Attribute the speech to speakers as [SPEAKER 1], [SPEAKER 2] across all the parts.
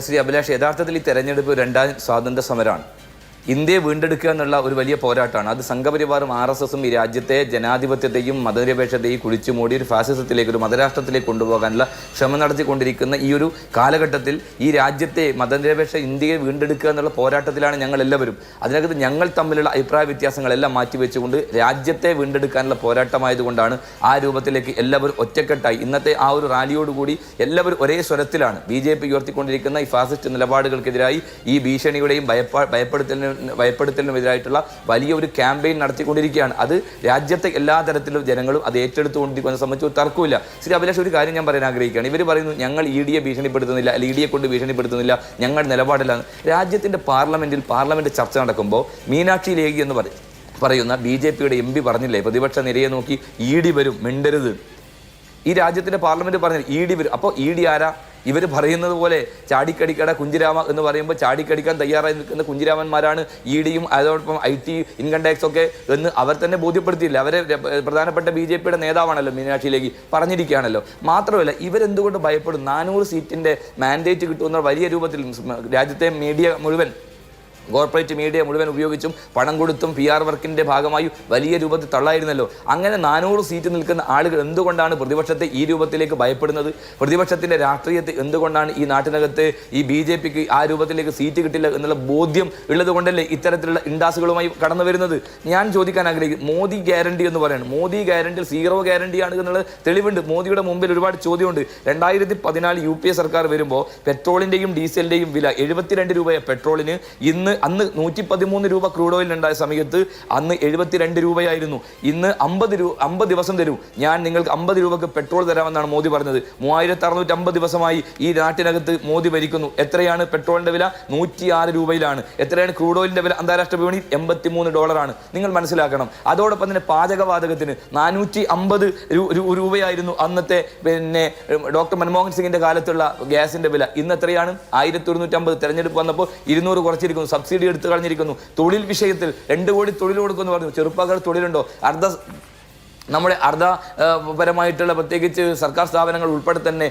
[SPEAKER 1] ശ്രീ അഭിലാഷ്, യഥാർത്ഥത്തിൽ ഈ തെരഞ്ഞെടുപ്പ് രണ്ടാം സ്വാതന്ത്ര്യ സമരമാണ്. ഇന്ത്യയെ വീണ്ടെടുക്കുക എന്നുള്ള ഒരു വലിയ പോരാട്ടമാണ്. അത് സംഘപരിവാറും RSSും ഈ രാജ്യത്തെ ജനാധിപത്യത്തെയും മതനിരപേക്ഷതയും കുഴിച്ചു മൂടി ഒരു ഫാസിസത്തിലേക്ക്, ഒരു മതരാഷ്ട്രത്തിലേക്ക് കൊണ്ടുപോകാനുള്ള ശ്രമം നടത്തിക്കൊണ്ടിരിക്കുന്ന ഈ ഒരു കാലഘട്ടത്തിൽ ഈ രാജ്യത്തെ മതനിരപേക്ഷ ഇന്ത്യയെ വീണ്ടെടുക്കുക എന്നുള്ള പോരാട്ടത്തിലാണ് ഞങ്ങൾ എല്ലാവരും. അതിനകത്ത് ഞങ്ങൾ തമ്മിലുള്ള അഭിപ്രായ വ്യത്യാസങ്ങളെല്ലാം മാറ്റിവെച്ചുകൊണ്ട് രാജ്യത്തെ വീണ്ടെടുക്കാനുള്ള പോരാട്ടമായതുകൊണ്ടാണ് ആ രൂപത്തിലേക്ക് എല്ലാവരും ഒറ്റക്കെട്ടായി ഇന്നത്തെ ആ ഒരു റാലിയോടുകൂടി എല്ലാവരും ഒരേ സ്വരത്തിലാണ്. BJP ഉയർത്തിക്കൊണ്ടിരിക്കുന്ന ഈ ഫാസിസ്റ്റ് നിലപാടുകൾക്കെതിരായി ഈ ഭീഷണിയുടെയും ഭയപ്പെടുത്തലിനുമെതിരായിട്ടുള്ള വലിയ ഒരു ക്യാമ്പയിൻ നടത്തിക്കൊണ്ടിരിക്കുകയാണ്. അത് രാജ്യത്തെ എല്ലാ തരത്തിലും ജനങ്ങളും അത് ഏറ്റെടുത്തുകൊണ്ടിരിക്കുന്ന സംബന്ധിച്ച് ഒരു തർക്കമില്ല. ശ്രീ അഭിലാഷ്, ഒരു കാര്യം ഞാൻ പറയാൻ ആഗ്രഹിക്കുകയാണ്. ഇവർ പറയുന്നു ഞങ്ങൾ ED ഭീഷണിപ്പെടുത്തുന്നില്ല, ED കൊണ്ട് ഭീഷണിപ്പെടുത്തുന്നില്ല, ഞങ്ങൾ നിലപാടിലാണ്. രാജ്യത്തിൻ്റെ പാർലമെന്റ് ചർച്ച നടക്കുമ്പോൾ മീനാക്ഷി ലേഖി എന്ന് പറയുന്ന BJPയുടെ MP പറഞ്ഞില്ലേ, പ്രതിപക്ഷ നിരയെ നോക്കി ED വരും, മിണ്ടരുത്. ഈ രാജ്യത്തിൻ്റെ പാർലമെന്റ് പറഞ്ഞത് ED വരും. അപ്പോൾ ED ആരാ? ഇവർ പറയുന്നത് പോലെ ചാടിക്കടിക്കട കുഞ്ചിരാമ എന്ന് പറയുമ്പോൾ ചാടിക്കടിക്കാൻ തയ്യാറായി നിൽക്കുന്ന കുഞ്ചിരാമന്മാരാണ് EDയും അതോടൊപ്പം IT, ഇൻകം ടാക്സ് ഒക്കെ എന്ന് അവർ തന്നെ ബോധ്യപ്പെടുത്തിയില്ല. അവരെ പ്രധാനപ്പെട്ട BJPയുടെ നേതാവാണല്ലോ മീനാക്ഷി ലേഖി പറഞ്ഞിരിക്കുകയാണല്ലോ. മാത്രമല്ല, ഇവരെന്തുകൊണ്ട് ഭയപ്പെടും? 400 സീറ്റിൻ്റെ മാൻഡേറ്റ് കിട്ടുമെന്ന വലിയ രൂപത്തിൽ രാജ്യത്തെ മീഡിയ മുഴുവൻ, കോർപ്പറേറ്റ് മീഡിയ മുഴുവൻ ഉപയോഗിച്ചും പണം കൊടുത്തും PR വർക്കിൻ്റെ ഭാഗമായി വലിയ രൂപത്തിൽ തള്ളായിരുന്നല്ലോ. അങ്ങനെ 400 സീറ്റ് നിൽക്കുന്ന ആളുകൾ എന്തുകൊണ്ടാണ് പ്രതിപക്ഷത്തെ ഈ രൂപത്തിലേക്ക് ഭയപ്പെടുന്നത്? പ്രതിപക്ഷത്തിൻ്റെ രാഷ്ട്രീയത്തെ എന്തുകൊണ്ടാണ് ഈ നാട്ടിനകത്ത് ഈ BJPക്ക് ആ രൂപത്തിലേക്ക് സീറ്റ് കിട്ടില്ല എന്നുള്ള ബോധ്യം ഉള്ളത് കൊണ്ടല്ലേ ഇത്തരത്തിലുള്ള ഇൻഡാസുകളുമായി കടന്നു വരുന്നത്? ഞാൻ ചോദിക്കാൻ ആഗ്രഹിക്കും, മോദി ഗ്യാരണ്ടി എന്ന് പറയുന്നത്, മോദി ഗ്യാരണ്ടി 0 ഗ്യാരണ്ടിയാണ് എന്നുള്ളത് തെളിവുണ്ട്. മോദിയുടെ മുമ്പിൽ ഒരുപാട് ചോദ്യമുണ്ട്. 2014 UPA സർക്കാർ വരുമ്പോൾ പെട്രോളിൻ്റെയും ഡീസലിൻ്റെയും വില 72 രൂപയാണ് പെട്രോളിന്. അന്ന് 113 രൂപ ക്രൂഡ് ഓയിൽ ഉണ്ടായ സമയത്ത് അന്ന് 72 രൂപയായിരുന്നു. ഇന്ന് 50 ദിവസം തരൂ, ഞാൻ നിങ്ങൾക്ക് 50 രൂപക്ക് പെട്രോൾ തരാമെന്നാണ് മോദി പറഞ്ഞത്. 3650 ദിവസമായി ഈ നാട്ടിനകത്ത് മോദി ഭരിക്കുന്നു. എത്രയാണ് പെട്രോളിന്റെ വില? 106 രൂപയിലാണ്. എത്രയാണ് ക്രൂഡ് ഓയിലിന്റെ വില? അന്താരാഷ്ട്ര വിപണിയിൽ $83. നിങ്ങൾ മനസ്സിലാക്കണം. അതോടൊപ്പം തന്നെ പാചകവാതകത്തിന് 450 രൂപയായിരുന്നു അന്നത്തെ ഡോക്ടർ മൻമോഹൻ സിംഗിന്റെ കാലത്തുള്ള ഗ്യാസിന്റെ വില. ഇന്ന് എത്രയാണ്? 1150. തെരഞ്ഞെടുപ്പ് വന്നപ്പോൾ 200 കുറച്ചിരിക്കുന്നു, സബ്സിഡി എടുത്തു കളഞ്ഞിരിക്കുന്നു. തൊഴിൽ വിഷയത്തിൽ 2 കോടി തൊഴിൽ കൊടുക്കുമെന്ന് പറഞ്ഞു. ചെറുപ്പക്കാർ തൊഴിലുണ്ടോ? നമ്മുടെ അർദ്ധപരമായിട്ടുള്ള പ്രത്യേകിച്ച് സർക്കാർ സ്ഥാപനങ്ങൾ ഉൾപ്പെടെ തന്നെ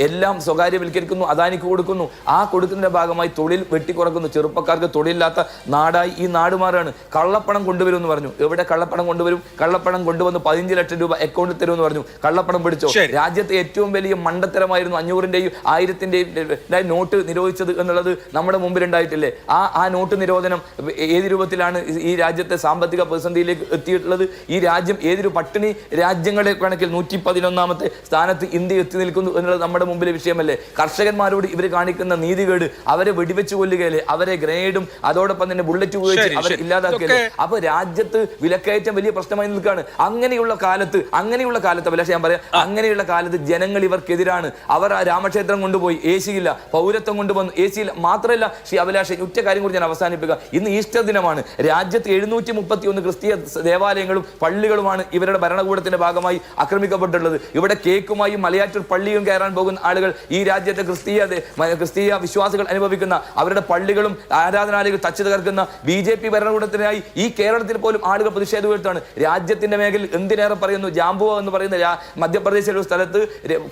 [SPEAKER 1] എല്ലാം സ്വകാര്യവൽക്കരിക്കുന്നു, അദാനിക്ക് കൊടുക്കുന്നു. ആ കൊടുക്കുന്നതിൻ്റെ ഭാഗമായി തൊഴിൽ വെട്ടിക്കുറക്കുന്നു. ചെറുപ്പക്കാർക്ക് തൊഴിലില്ലാത്ത നാടായി ഈ നാട് മാറുകയാണ്. കള്ളപ്പണം കൊണ്ടുവരുമെന്ന് പറഞ്ഞു. എവിടെ കള്ളപ്പണം കൊണ്ടുവരും? കള്ളപ്പണം കൊണ്ടുവന്ന് 15 ലക്ഷം രൂപ അക്കൗണ്ടിൽ തരുമെന്ന് പറഞ്ഞു. കള്ളപ്പണം പിടിച്ചോ? രാജ്യത്തെ ഏറ്റവും വലിയ മണ്ടത്തരമായിരുന്നു 500-ന്റെയും 1000-ന്റെയും നോട്ട് നിരോധിച്ചത് എന്നുള്ളത് നമ്മുടെ മുമ്പിലുണ്ടായിട്ടില്ലേ? ആ നോട്ട് നിരോധനം ഏത് രൂപത്തിലാണ് ഈ രാജ്യത്തെ സാമ്പത്തിക പ്രതിസന്ധിയിലേക്ക് എത്തിയിട്ടുള്ളത്? ഈ രാജ്യം ഏതൊരു പട്ടിണി രാജ്യങ്ങളുടെ കണക്കിൽ 111ാമത്തെ സ്ഥാനത്ത് ഇന്ത്യ എത്തി നിൽക്കുന്നു എന്നുള്ളത് നമ്മുടെ മുമ്പിലെ വിഷയമല്ലേ? കർഷകന്മാരോട് ഇവർ കാണിക്കുന്ന നീതികേട്, അവരെ വെടിവെച്ച് കൊല്ലുകയല്ലേ, അവരെ ഗ്രനേഡും അതോടൊപ്പം തന്നെ ബുള്ളറ്റ് ഉപയോഗിച്ച് അവരെ ഇല്ലാതാക്കിയല്ലേ? അപ്പൊ രാജ്യത്ത് വിലക്കയറ്റം വലിയ പ്രശ്നമായി നിൽക്കുകയാണ്. അങ്ങനെയുള്ള കാലത്ത് അഭിലാഷ്, ഞാൻ പറയാം, അങ്ങനെയുള്ള കാലത്ത് ജനങ്ങൾ ഇവർക്കെതിരാണ്. അവർ ആ രാമക്ഷേത്രം കൊണ്ടുപോയി AC ഇല്ല, പൗരത്വം കൊണ്ടുവന്നു AC ഇല്ല. മാത്രമല്ല ശ്രീ അഭിലാഷ്, ഒറ്റ കാര്യം കൂടി ഞാൻ അവസാനിപ്പിക്കുക. ഇന്ന് ഈസ്റ്റർ ദിനമാണ്. രാജ്യത്ത് 731 ക്രിസ്തീയ ദേവാലയങ്ങളും പള്ളികളുമാണ് ഇവരുടെ ഭരണകൂടത്തിന്റെ ഭാഗമായി ആക്രമിക്കപ്പെട്ടുള്ളത്. ഇവിടെ കേക്കുമായും മലയാറ്റൂർ പള്ളിയും കയറാൻ പോകുന്ന ആളുകൾ ഈ രാജ്യത്തെ ക്രിസ്തീയ വിശ്വാസികൾ അനുഭവിക്കുന്ന അവരുടെ പള്ളികളും ആരാധനാലയങ്ങൾ തച്ചു തകർക്കുന്ന BJP ഭരണകൂടത്തിനായി ഈ കേരളത്തിൽ പോലും ആളുകൾ പ്രതിഷേധം ഉയർത്താണ്. രാജ്യത്തിന്റെ മേഖലയിൽ എന്തിനേറെ പറയുന്നു, ജാംബുവ എന്ന് പറയുന്ന മധ്യപ്രദേശിലെ ഒരു സ്ഥലത്ത്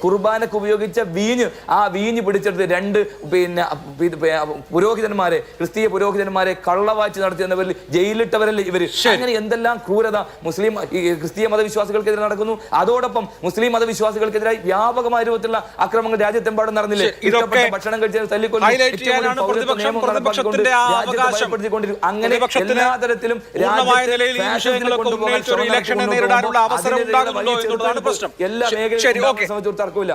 [SPEAKER 1] കുർബാനക്ക് ഉപയോഗിച്ച ആ വീഞ്ഞ് പിടിച്ചെടുത്ത് 2 പുരോഹിതന്മാരെ, ക്രിസ്തീയ പുരോഹിതന്മാരെ കള്ളവാച്ച് നടത്തിയെന്നവരിൽ ജയിലിട്ടവരല്ലേ ഇവര്? അങ്ങനെ എന്തെല്ലാം ക്രൂരത ക്രിസ്തീയ മതവിശ്വാസികൾക്കെതിരെ നടക്കുന്നു. അതോടൊപ്പം മുസ്ലിം മതവിശ്വാസികൾക്കെതിരായി വ്യാപകമായ രൂപത്തിലുള്ള അക്രമങ്ങൾ രാജ്യത്തെമ്പാടും നടന്നില്ലേ? ഭക്ഷണം കഴിച്ച് തല്ലിക്കൊല്ലും, അങ്ങനെ എല്ലാ തരത്തിലും എല്ലാ മേഖലയിലും തർക്കമില്ല.